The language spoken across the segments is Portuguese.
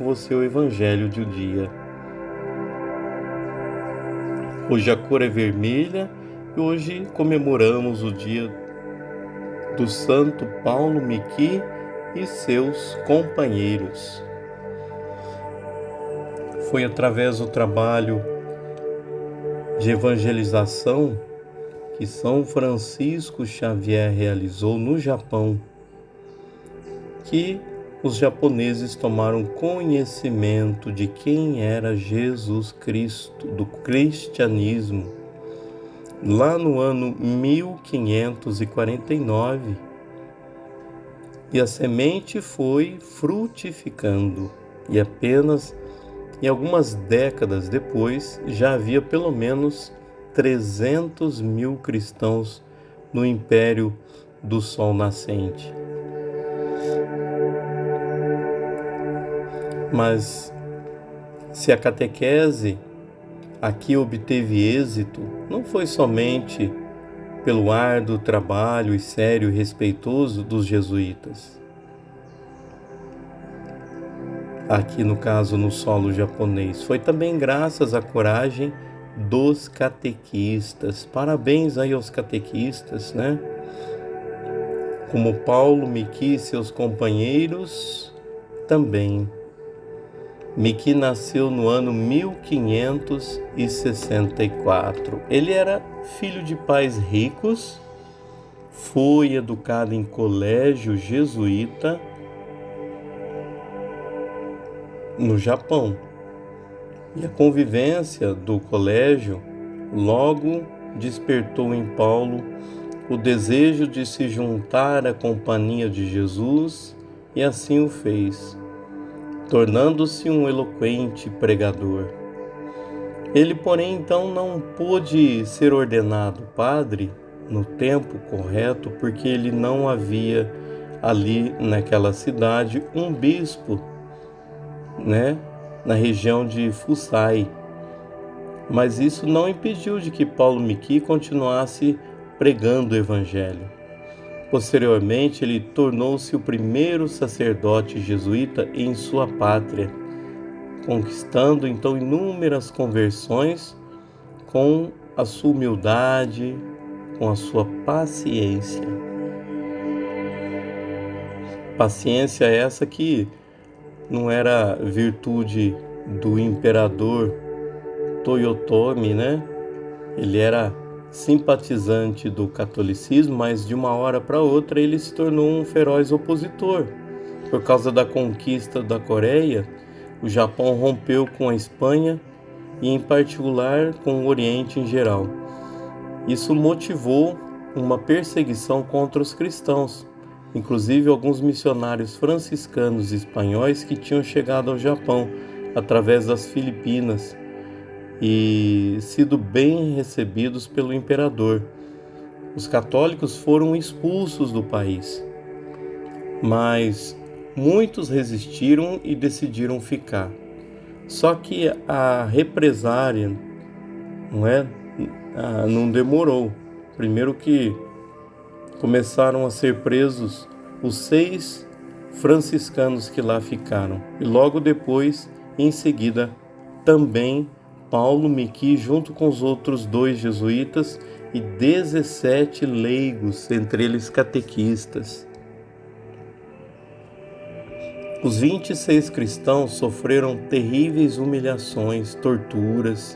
com você o Evangelho do dia. Hoje a cor é vermelha e hoje comemoramos o dia do Santo Paulo Miki e seus companheiros. Foi através do trabalho de evangelização que São Francisco Xavier realizou no Japão que os japoneses tomaram conhecimento de quem era Jesus Cristo, do cristianismo, lá no ano 1549, e a semente foi frutificando, e apenas em algumas décadas depois já havia pelo menos 300 mil cristãos no Império do Sol Nascente. Mas se a catequese aqui obteve êxito, não foi somente pelo árduo trabalho e sério e respeitoso dos jesuítas. Aqui no caso no solo japonês, foi também graças à coragem dos catequistas. Parabéns aí aos catequistas, né? Como Paulo Miki e seus companheiros também. Miki nasceu no ano 1564. Ele era filho de pais ricos, foi educado em colégio jesuíta no Japão. E a convivência do colégio logo despertou em Paulo o desejo de se juntar à companhia de Jesus, e assim o fez, tornando-se um eloquente pregador. Ele, porém, então não pôde ser ordenado padre no tempo correto, porque ele não havia ali naquela cidade um bispo, na região de Fusai. Mas isso não impediu de que Paulo Miki continuasse pregando o Evangelho. Posteriormente, ele tornou-se o primeiro sacerdote jesuíta em sua pátria, conquistando então inúmeras conversões com a sua humildade, com a sua paciência. Paciência essa que não era virtude do imperador Toyotomi, Ele era simpatizante do catolicismo, mas de uma hora para outra ele se tornou um feroz opositor. Por causa da conquista da Coreia, o Japão rompeu com a Espanha e, em particular, com o Oriente em geral. Isso motivou uma perseguição contra os cristãos, inclusive alguns missionários franciscanos espanhóis que tinham chegado ao Japão através das Filipinas e sido bem recebidos pelo imperador. Os católicos foram expulsos do país, mas muitos resistiram e decidiram ficar. Só que a represária não demorou. Primeiro que começaram a ser presos os 6 franciscanos que lá ficaram. E logo depois, em seguida, também Paulo Miki, junto com os outros 2 jesuítas e 17 leigos, entre eles catequistas. Os 26 cristãos sofreram terríveis humilhações, torturas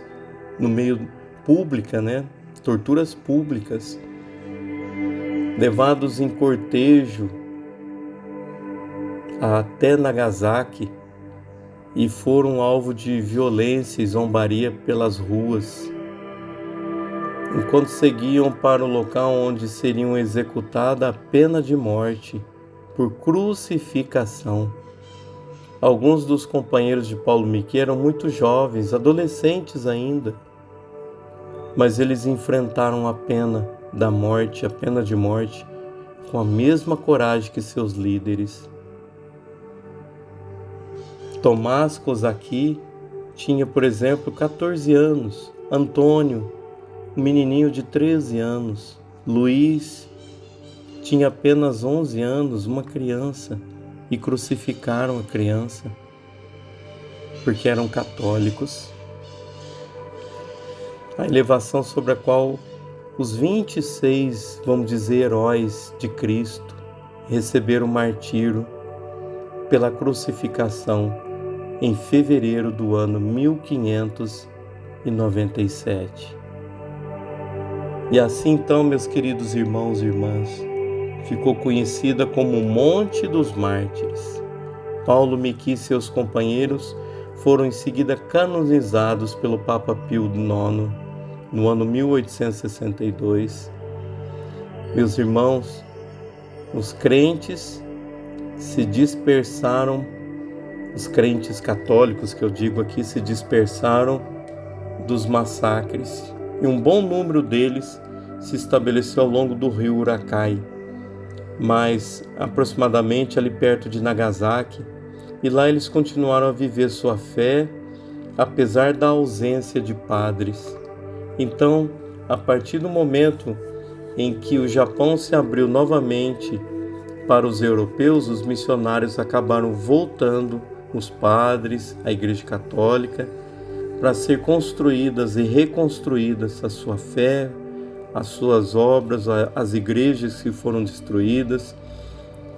no meio pública, Torturas públicas, levados em cortejo até Nagasaki, e foram alvo de violência e zombaria pelas ruas, enquanto seguiam para o local onde seriam executada a pena de morte por crucificação. Alguns dos companheiros de Paulo Miki eram muito jovens, adolescentes ainda, mas eles enfrentaram a pena de morte, com a mesma coragem que seus líderes. Tomás Kozaki tinha, por exemplo, 14 anos, Antônio, um menininho de 13 anos, Luiz tinha apenas 11 anos, uma criança, e crucificaram a criança. porque eram católicos. A elevação sobre a qual os 26, vamos dizer, heróis de Cristo receberam o martírio pela crucificação em fevereiro do ano 1597. E assim então, meus queridos irmãos e irmãs, ficou conhecida como o Monte dos Mártires. Paulo Miki e seus companheiros foram em seguida canonizados pelo Papa Pio IX no ano 1862. Meus irmãos, os crentes se dispersaram, os crentes católicos que eu digo aqui, se dispersaram dos massacres, e um bom número deles se estabeleceu ao longo do rio Uruguai, mas aproximadamente ali perto de Nagasaki, e lá eles continuaram a viver sua fé, apesar da ausência de padres. Então, a partir do momento em que o Japão se abriu novamente para os europeus, os missionários acabaram voltando, os padres, a Igreja Católica, para ser construídas e reconstruídas a sua fé, as suas obras, as igrejas que foram destruídas.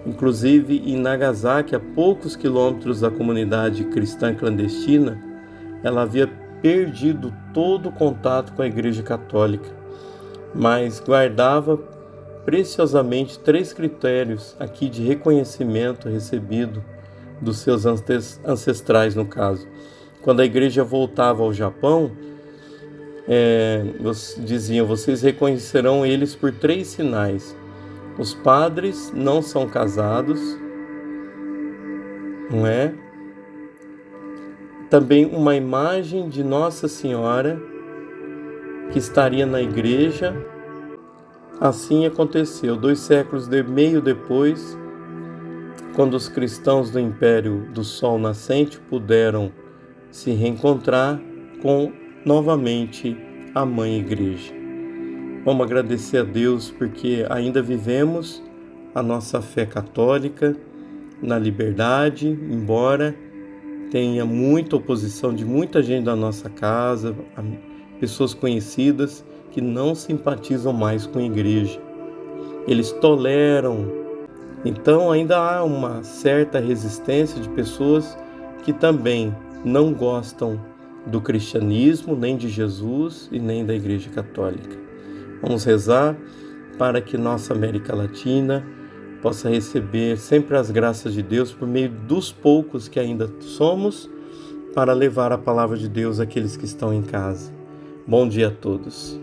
Inclusive em Nagasaki, a poucos quilômetros da comunidade cristã clandestina, ela havia perdido todo o contato com a Igreja Católica, mas guardava preciosamente 3 critérios aqui de reconhecimento recebido dos seus ancestrais, no caso. Quando a igreja voltava ao Japão, diziam: vocês reconhecerão eles por 3 sinais. Os padres não são casados, não é? Também uma imagem de Nossa Senhora que estaria na igreja. Assim aconteceu. 2 séculos e meio depois, quando os cristãos do Império do Sol Nascente puderam se reencontrar com novamente a Mãe Igreja. Vamos agradecer a Deus porque ainda vivemos a nossa fé católica na liberdade, embora tenha muita oposição de muita gente da nossa casa, pessoas conhecidas que não simpatizam mais com a igreja. Eles toleram. Então ainda há uma certa resistência de pessoas que também não gostam do cristianismo, nem de Jesus e nem da Igreja Católica. Vamos rezar para que nossa América Latina possa receber sempre as graças de Deus por meio dos poucos que ainda somos, para levar a palavra de Deus àqueles que estão em casa. Bom dia a todos.